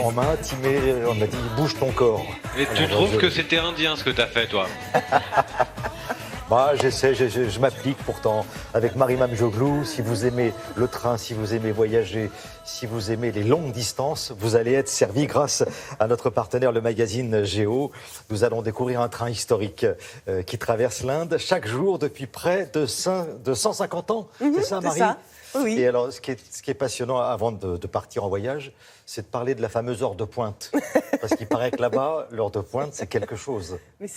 en main, on m'a dit bouge ton corps. Et tu trouves que c'était indien ce que t'as fait, toi? Bah, j'essaie, je m'applique pourtant avec Marie-Mame Joglou. Si vous aimez le train, si vous aimez voyager, si vous aimez les longues distances, vous allez être servi grâce à notre partenaire, le magazine Géo. Nous allons découvrir un train historique qui traverse l'Inde chaque jour depuis près de 150 ans. C'est ça, Marie? C'est ça. Oui. Et alors, ce qui est passionnant avant de partir en voyage, c'est de parler de la fameuse heure de pointe. Parce qu'il paraît que là-bas, l'heure de pointe, c'est quelque chose. Mais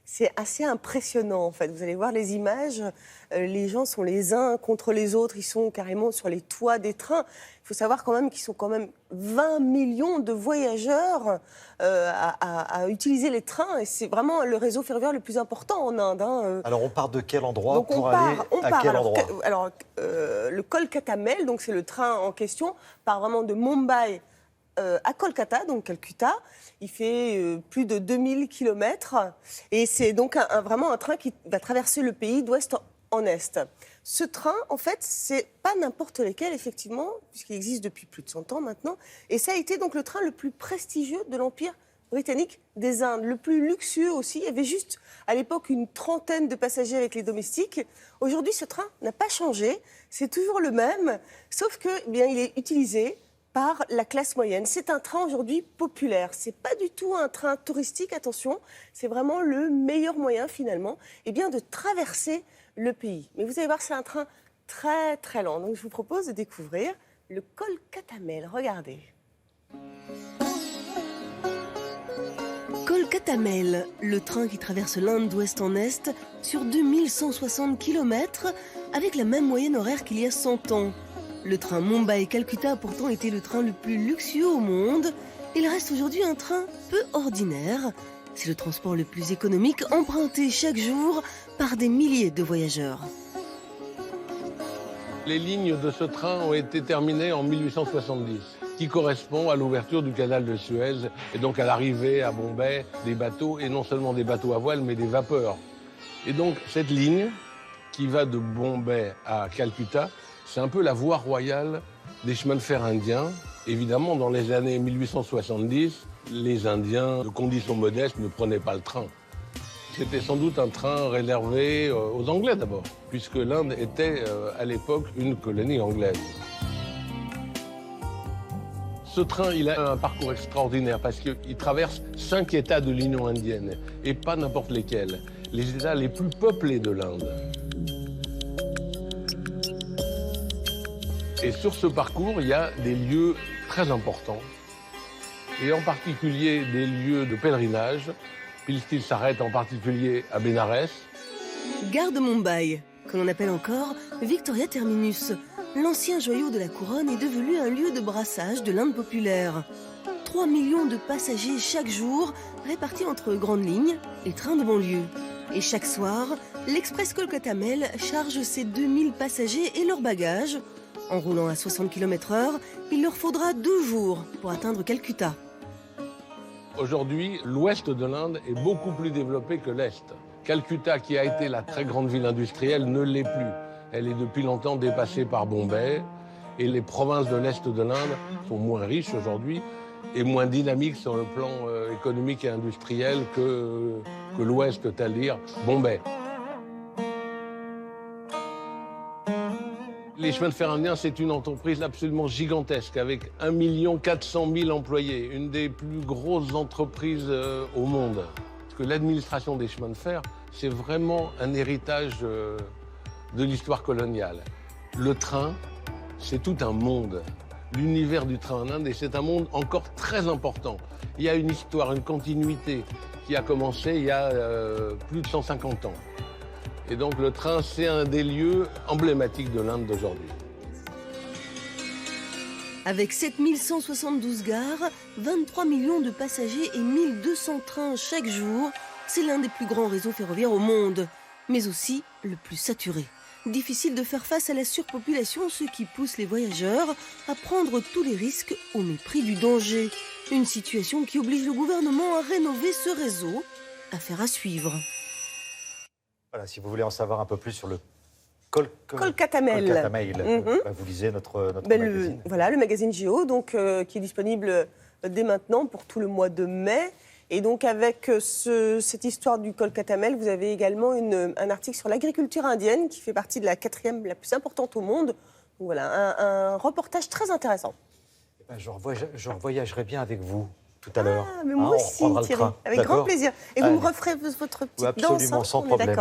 c'est assez impressionnant, en fait. Vous allez voir les images, les gens sont les uns contre les autres, ils sont carrément sur les toits des trains. Il faut savoir quand même qu'ils sont quand même 20 millions de voyageurs à utiliser les trains. Et c'est vraiment le réseau ferroviaire le plus important en Inde. Alors, on part de quel endroit donc pour aller à quel endroit? Le Kolkata Mail, donc c'est le train en question, part vraiment de Mumbai à Kolkata, donc Calcutta. Il fait plus de 2000 km et c'est donc vraiment un train qui va traverser le pays d'ouest en est. Ce train, en fait, c'est pas n'importe lequel, effectivement, puisqu'il existe depuis plus de 100 ans maintenant. Et ça a été donc le train le plus prestigieux de l'Empire britannique des Indes, le plus luxueux aussi. Il y avait juste à l'époque une trentaine de passagers avec les domestiques. Aujourd'hui, ce train n'a pas changé, c'est toujours le même, sauf que, eh bien, il est utilisé par la classe moyenne. C'est un train aujourd'hui populaire. C'est pas du tout un train touristique, attention. C'est vraiment le meilleur moyen finalement, de traverser le pays. Mais vous allez voir, c'est un train très très lent. Donc je vous propose de découvrir le Kolkata Mail. Regardez. Kolkata Mail, le train qui traverse l'Inde d'ouest en est sur 2160 km avec la même moyenne horaire qu'il y a 100 ans. Le train Mumbai-Calcutta a pourtant été le train le plus luxueux au monde. Il reste aujourd'hui un train peu ordinaire. C'est le transport le plus économique, emprunté chaque jour par des milliers de voyageurs. Les lignes de ce train ont été terminées en 1870, qui correspond à l'ouverture du canal de Suez et donc à l'arrivée à Bombay des bateaux, et non seulement des bateaux à voile, mais des vapeurs. Et donc cette ligne, qui va de Bombay à Calcutta, c'est un peu la voie royale des chemins de fer indiens. Évidemment, dans les années 1870, les Indiens de conditions modestes ne prenaient pas le train. C'était sans doute un train réservé aux Anglais d'abord, puisque l'Inde était à l'époque une colonie anglaise. Ce train, il a un parcours extraordinaire parce qu'il traverse 5 États de l'Union indienne, et pas n'importe lesquels, les États les plus peuplés de l'Inde. Et sur ce parcours, il y a des lieux très importants, et en particulier des lieux de pèlerinage, puisqu'il s'arrête en particulier à Bénarès. Gare de Mumbai, que l'on appelle encore Victoria Terminus, l'ancien joyau de la couronne est devenu un lieu de brassage de l'Inde populaire. 3 millions de passagers chaque jour, répartis entre grandes lignes et trains de banlieue. Et chaque soir, l'Express Kolkata Mail charge ses 2000 passagers et leurs bagages. En roulant à 60 km/h, il leur faudra 2 jours pour atteindre Calcutta. Aujourd'hui, l'ouest de l'Inde est beaucoup plus développé que l'est. Calcutta, qui a été la très grande ville industrielle, ne l'est plus. Elle est depuis longtemps dépassée par Bombay. Et les provinces de l'est de l'Inde sont moins riches aujourd'hui et moins dynamiques sur le plan économique et industriel que l'ouest, c'est-à-dire Bombay. Les chemins de fer indiens, c'est une entreprise absolument gigantesque, avec 1 400 000 employés, une des plus grosses entreprises au monde. Parce que l'administration des chemins de fer, c'est vraiment un héritage de l'histoire coloniale. Le train, c'est tout un monde. L'univers du train en Inde, et c'est un monde encore très important. Il y a une histoire, une continuité qui a commencé il y a plus de 150 ans. Et donc le train, c'est un des lieux emblématiques de l'Inde d'aujourd'hui. Avec 7172 gares, 23 millions de passagers et 1200 trains chaque jour, c'est l'un des plus grands réseaux ferroviaires au monde, mais aussi le plus saturé. Difficile de faire face à la surpopulation, ce qui pousse les voyageurs à prendre tous les risques au mépris du danger. Une situation qui oblige le gouvernement à rénover ce réseau. Affaire à suivre. Voilà, si vous voulez en savoir un peu plus sur le Kolkata Mail. Kolkata Mail. Vous lisez notre magazine. Voilà, le magazine Géo, donc, qui est disponible dès maintenant pour tout le mois de mai. Et donc, avec cette histoire du Kolkata Mail, vous avez également un article sur l'agriculture indienne, qui fait partie de la 4e la plus importante au monde. Donc, voilà, un reportage très intéressant. Je voyagerai bien avec vous tout à l'heure. Mais moi aussi, Thierry, avec grand plaisir. Et vous me referez votre petite danse, absolument, sans problème.